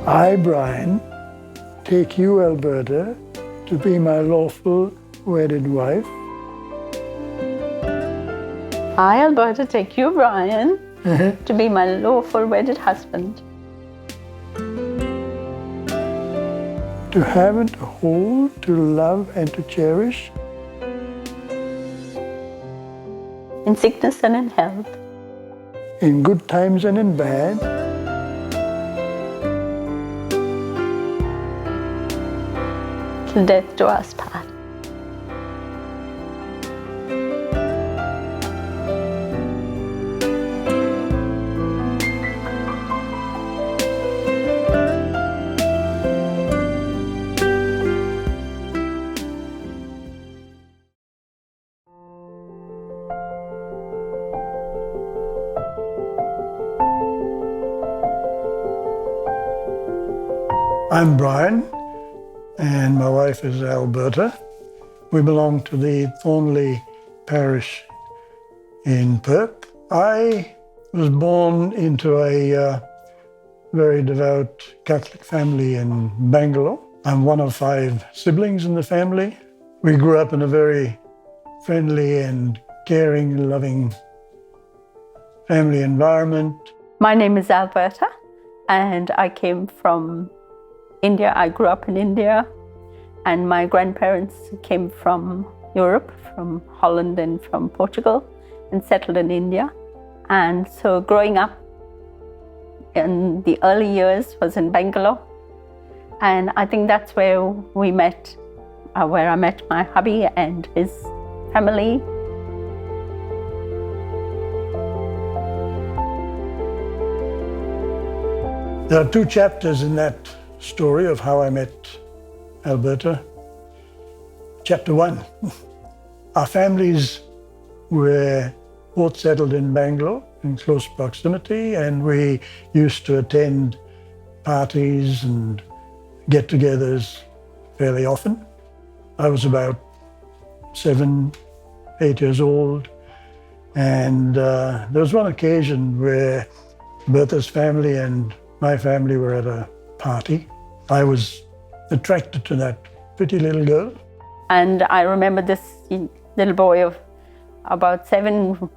I, Brian, take you, Alberta, to be my lawful wedded wife. I, Alberta, take you, Brian, to be my lawful wedded husband. To have and to hold, to love and to cherish. In sickness and in health. In good times and in bad. Till death do us part. I'm Brian, and my wife is Alberta. We belong to the Thornley parish in Perth. I was born into a very devout Catholic family in Bangalore. I'm one of 5 siblings in the family. We grew up in a very friendly and caring, loving family environment. My name is Alberta, and I came from India. I grew up in India, and my grandparents came from Europe, from Holland and from Portugal, and settled in India. And so growing up in the early years was in Bangalore. And I think that's where we met, where I met my hubby and his family. There are 2 chapters in that story of how I met Alberta. Chapter 1, our families were both settled in Bangalore in close proximity, and we used to attend parties and get-togethers fairly often. I was about 7, 8 years old, and there was one occasion where Bertha's family and my family were at a party. I was attracted to that pretty little girl. And I remember this little boy of about 7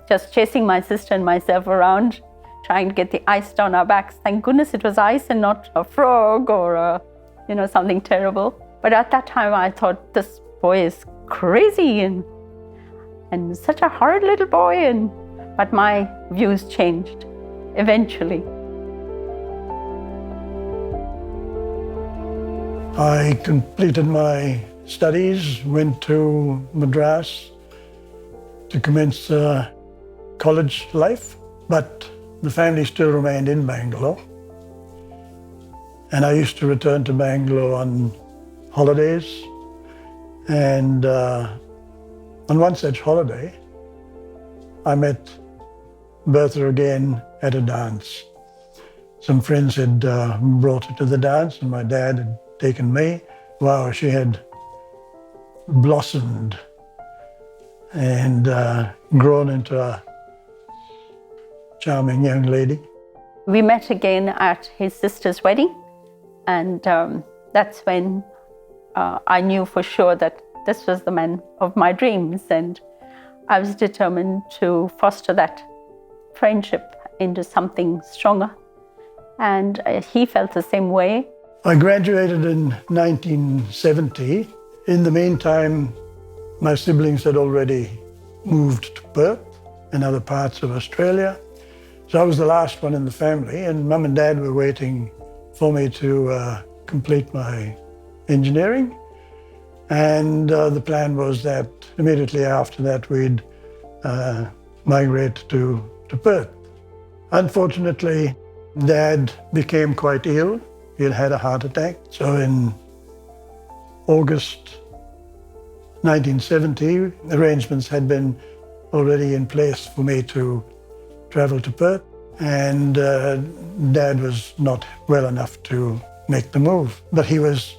just chasing my sister and myself around, trying to get the ice down our backs. Thank goodness it was ice and not a frog or something terrible. But at that time I thought, this boy is crazy and such a horrid little boy. But my views changed eventually. I completed my studies, went to Madras to commence college life, but the family still remained in Bangalore. And I used to return to Bangalore on holidays. And on one such holiday, I met Bertha again at a dance. Some friends had brought her to the dance, and my dad had taken me. Wow, she had blossomed and grown into a charming young lady. We met again at his sister's wedding, and that's when I knew for sure that this was the man of my dreams, and I was determined to foster that friendship into something stronger, and he felt the same way. I graduated in 1970. In the meantime, my siblings had already moved to Perth and other parts of Australia. So I was the last one in the family, and Mum and Dad were waiting for me to complete my engineering. And the plan was that immediately after that we'd migrate to Perth. Unfortunately, Dad became quite ill. He had had a heart attack. So in August 1970, arrangements had been already in place for me to travel to Perth, and Dad was not well enough to make the move. But he was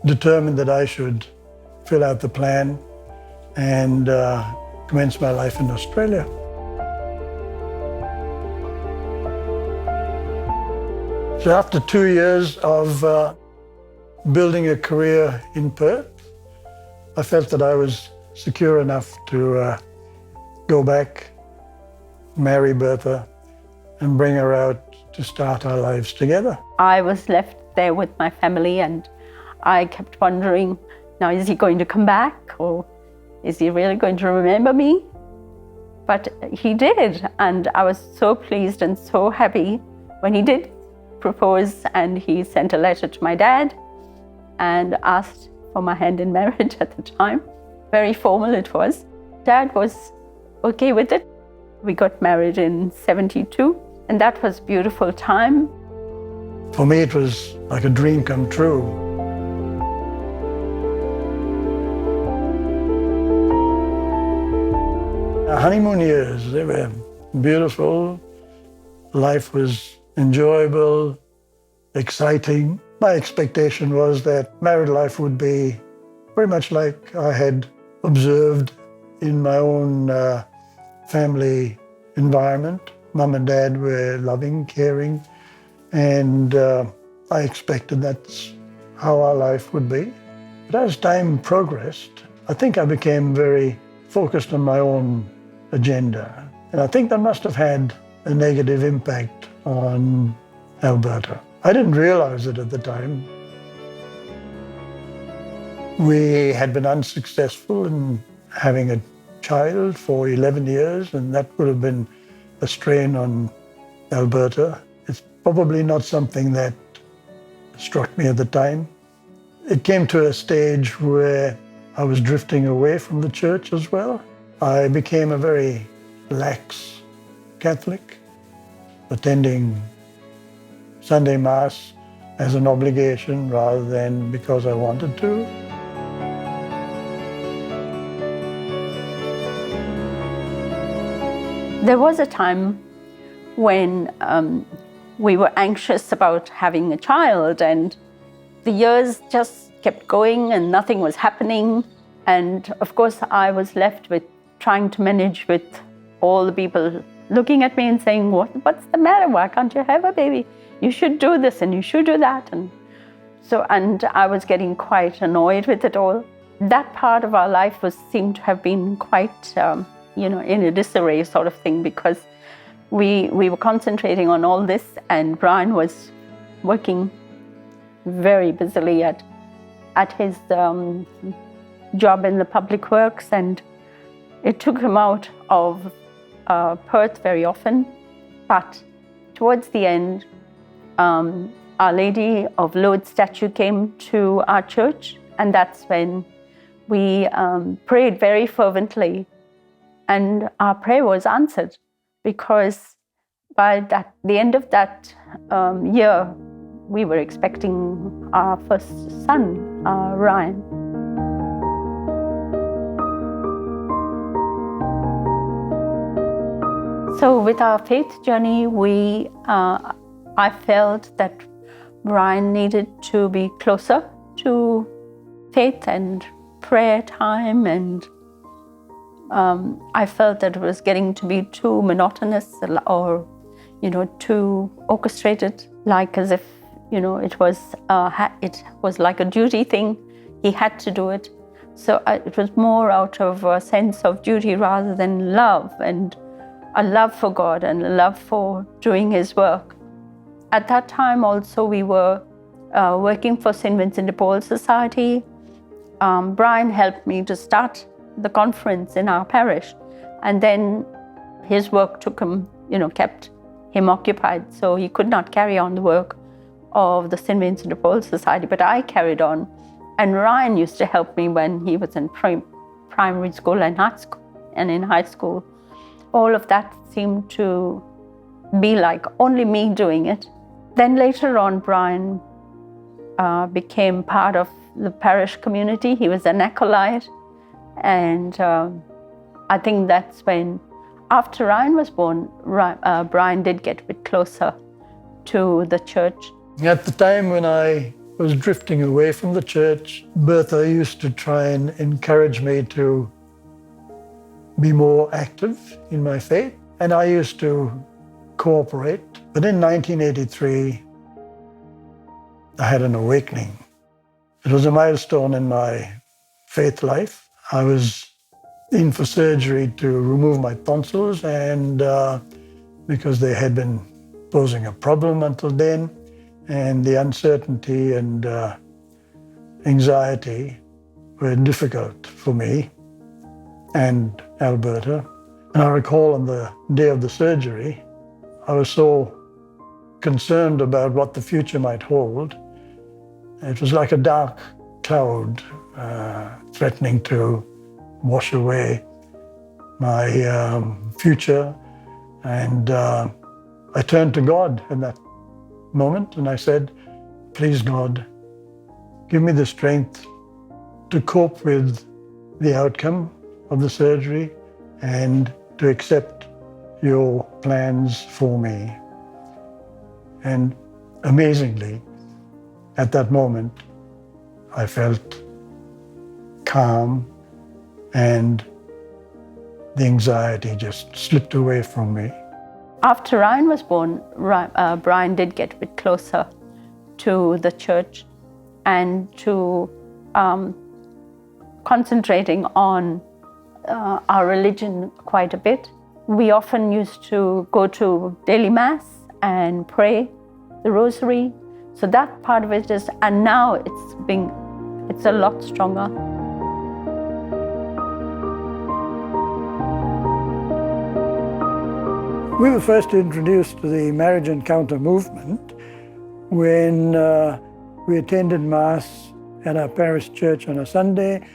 determined that I should fill out the plan and commence my life in Australia. So after 2 years of building a career in Perth, I felt that I was secure enough to go back, marry Bertha, and bring her out to start our lives together. I was left there with my family, and I kept wondering, now is he going to come back, or is he really going to remember me? But he did, and I was so pleased and so happy when he did propose, and he sent a letter to my dad and asked for my hand in marriage at the time. Very formal it was. Dad was okay with it. We got married in 72, and that was a beautiful time. For me, it was like a dream come true. Our honeymoon years, they were beautiful. Life was enjoyable, exciting. My expectation was that married life would be very much like I had observed in my own family environment. Mum and Dad were loving, caring, and I expected that's how our life would be. But as time progressed, I think I became very focused on my own agenda. And I think that must have had a negative impact on Alberta. I didn't realize it at the time. We had been unsuccessful in having a child for 11 years, and that would have been a strain on Alberta. It's probably not something that struck me at the time. It came to a stage where I was drifting away from the church as well. I became a very lax Catholic, attending Sunday Mass as an obligation rather than because I wanted to. There was a time when we were anxious about having a child, and the years just kept going and nothing was happening. And of course, I was left with trying to manage with all the people looking at me and saying, what's the matter? Why can't you have a baby? You should do this and you should do that. And I was getting quite annoyed with it all. That part of our life seemed to have been quite, in a disarray sort of thing, because we were concentrating on all this, and Brian was working very busily at his job in the public works, and it took him out of Perth very often. But towards the end, Our Lady of Lourdes statue came to our church, and that's when we prayed very fervently, and our prayer was answered, because by the end of that year, we were expecting our first son, Ryan. So with our faith journey, I felt that Brian needed to be closer to faith and prayer time, and I felt that it was getting to be too monotonous or, too orchestrated, like as if, it was like a duty thing. He had to do it. So it was more out of a sense of duty rather than love, and a love for God and a love for doing His work. At that time also, we were working for St. Vincent de Paul Society. Brian helped me to start the conference in our parish, and then his work kept him occupied, so he could not carry on the work of the St. Vincent de Paul Society, but I carried on. And Ryan used to help me when he was in primary school and high school. And in high school, all of that seemed to be like only me doing it. Then later on, Brian became part of the parish community. He was an acolyte. And I think that's when, after Ryan was born, Brian did get a bit closer to the church. At the time when I was drifting away from the church, Bertha used to try and encourage me to be more active in my faith, and I used to cooperate. But in 1983, I had an awakening. It was a milestone in my faith life. I was in for surgery to remove my tonsils, and because they had been posing a problem until then, and the uncertainty and anxiety were difficult for me and Alberta. And I recall on the day of the surgery, I was so concerned about what the future might hold. It was like a dark cloud threatening to wash away my future. And I turned to God in that moment and I said, please God, give me the strength to cope with the outcome of the surgery and to accept your plans for me. And amazingly, at that moment, I felt calm and the anxiety just slipped away from me. After Ryan was born, Brian did get a bit closer to the church and to concentrating on our religion quite a bit. We often used to go to daily mass and pray the rosary. So that part of it is, and now it's a lot stronger. We were first introduced to the marriage encounter movement when we attended Mass at our parish church on a Sunday,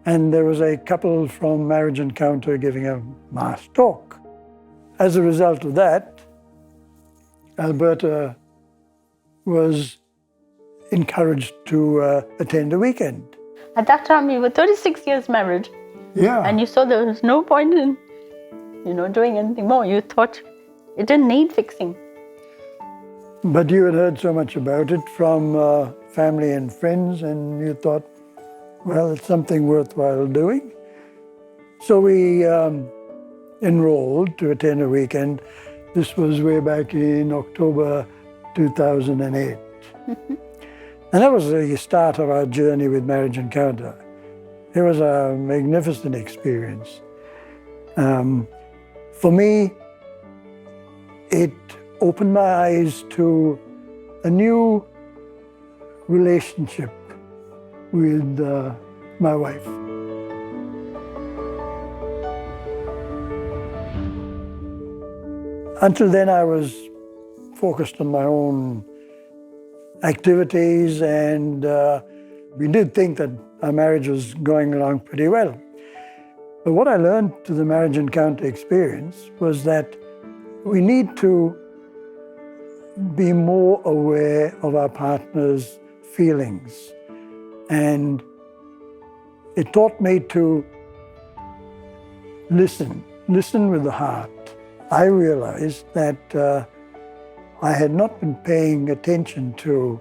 and there was a couple from Marriage Encounter giving a Mass talk. As a result of that, Alberta was encouraged to attend a weekend. At that time, we were 36 years married. Yeah. And you saw there was no point in, doing anything more. You thought it didn't need fixing. But you had heard so much about it from family and friends, and you thought, well, it's something worthwhile doing. So we enrolled to attend a weekend. This was way back in October 2008. And that was the start of our journey with Marriage Encounter. It was a magnificent experience. For me, it opened my eyes to a new relationship with my wife. Until then, I was focused on my own activities, and we did think that our marriage was going along pretty well. But what I learned through the Marriage Encounter experience was that we need to be more aware of our partner's feelings. And it taught me to listen with the heart. I realized that I had not been paying attention to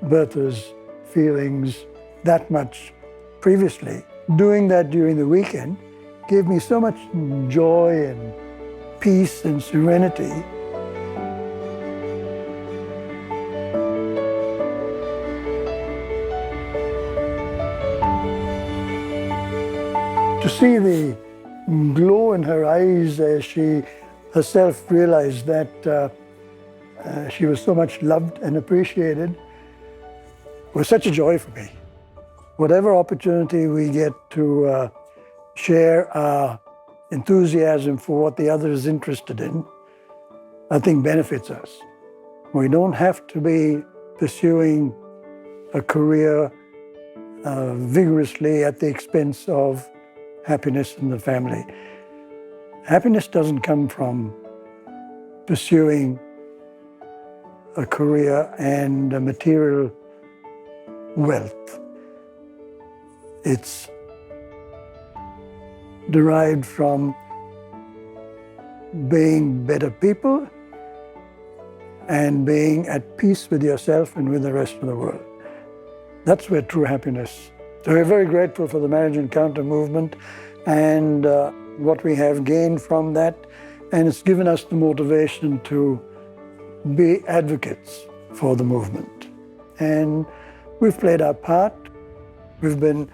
Bertha's feelings that much previously. Doing that during the weekend gave me so much joy and peace and serenity. To see the glow in her eyes as she herself realized that she was so much loved and appreciated was such a joy for me. Whatever opportunity we get to share our enthusiasm for what the other is interested in, I think benefits us. We don't have to be pursuing a career vigorously at the expense of happiness in the family. Happiness doesn't come from pursuing a career and a material wealth. It's derived from being better people and being at peace with yourself and with the rest of the world. That's where true happiness. So we're very grateful for the Marriage Encounter movement and what we have gained from that. And it's given us the motivation to be advocates for the movement. and we've played our part. We've been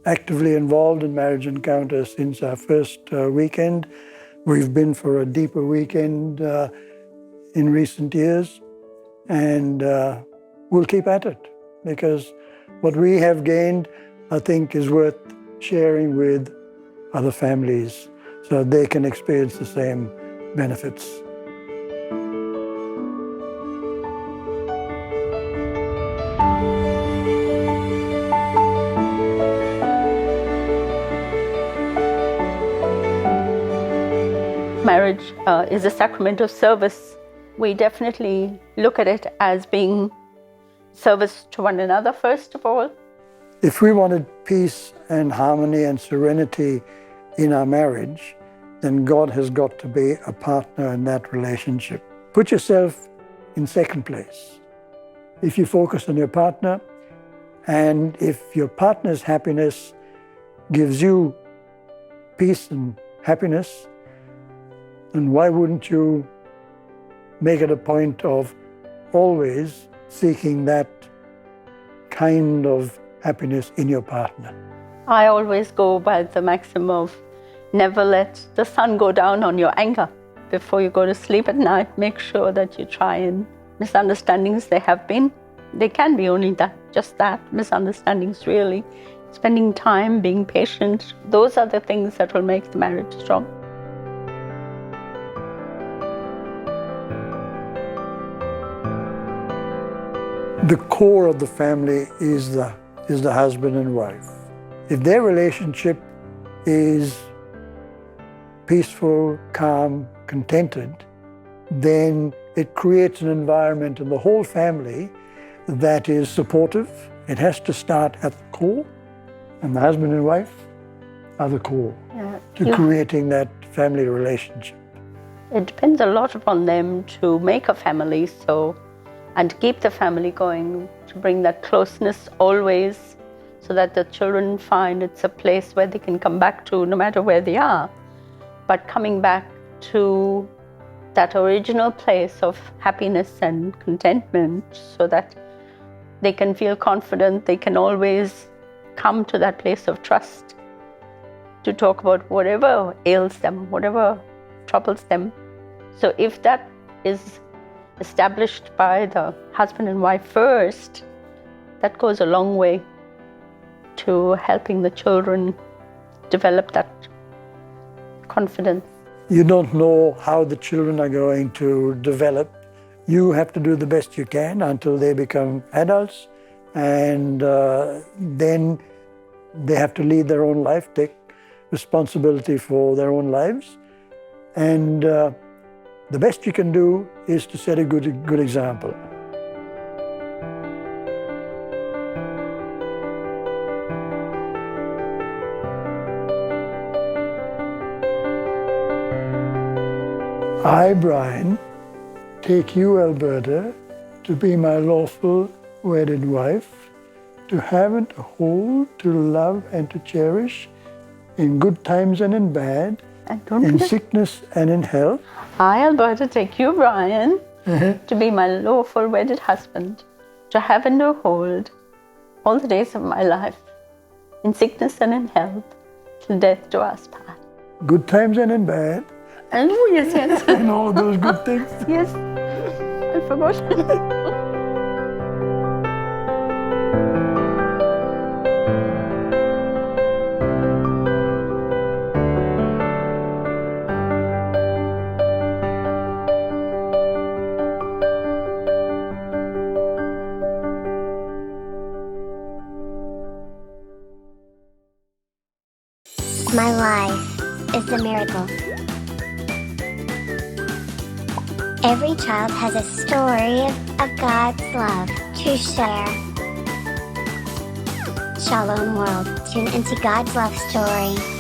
actively involved in Marriage Encounter since our first weekend. We've been for a deeper weekend in recent years, and we'll keep at it, because what we have gained, I think, is worth sharing with other families so they can experience the same benefits. Marriage is a sacrament of service. We definitely look at it as being service to one another, first of all. If we wanted peace and harmony and serenity in our marriage, then God has got to be a partner in that relationship. Put yourself in second place. If you focus on your partner, and if your partner's happiness gives you peace and happiness, then why wouldn't you make it a point of always seeking that kind of happiness in your partner? I always go by the maxim of never let the sun go down on your anger. Before you go to sleep at night, make sure that you try and misunderstandings there have been. They can be only that, just that, misunderstandings really. Spending time, being patient, those are the things that will make the marriage strong. The core of the family is the husband and wife. If their relationship is peaceful, calm, contented, then it creates an environment in the whole family that is supportive. It has to start at the core, and the husband and wife are the core to creating that family relationship. It depends a lot upon them to make a family, and keep the family going, to bring that closeness always, so that the children find it's a place where they can come back to no matter where they are. But coming back to that original place of happiness and contentment, so that they can feel confident, they can always come to that place of trust to talk about whatever ails them, whatever troubles them. So if that is established by the husband and wife first, that goes a long way to helping the children develop that confidence. You don't know how the children are going to develop. You have to do the best you can until they become adults, and then they have to lead their own life, take responsibility for their own lives, and the best you can do is to set a good example. I, Brian, take you, Alberta, to be my lawful wedded wife, to have and to hold, to love and to cherish, in good times and in bad, in sickness and in health. I, Alberta, take you, Brian, to be my lawful wedded husband, to have and to hold all the days of my life, in sickness and in health, till death do us part. Good times and in bad. Oh, yes, yes. And all of those good things. Yes, I forgot. My life is a miracle. Every child has a story of God's love to share. Shalom World, tune into God's love story.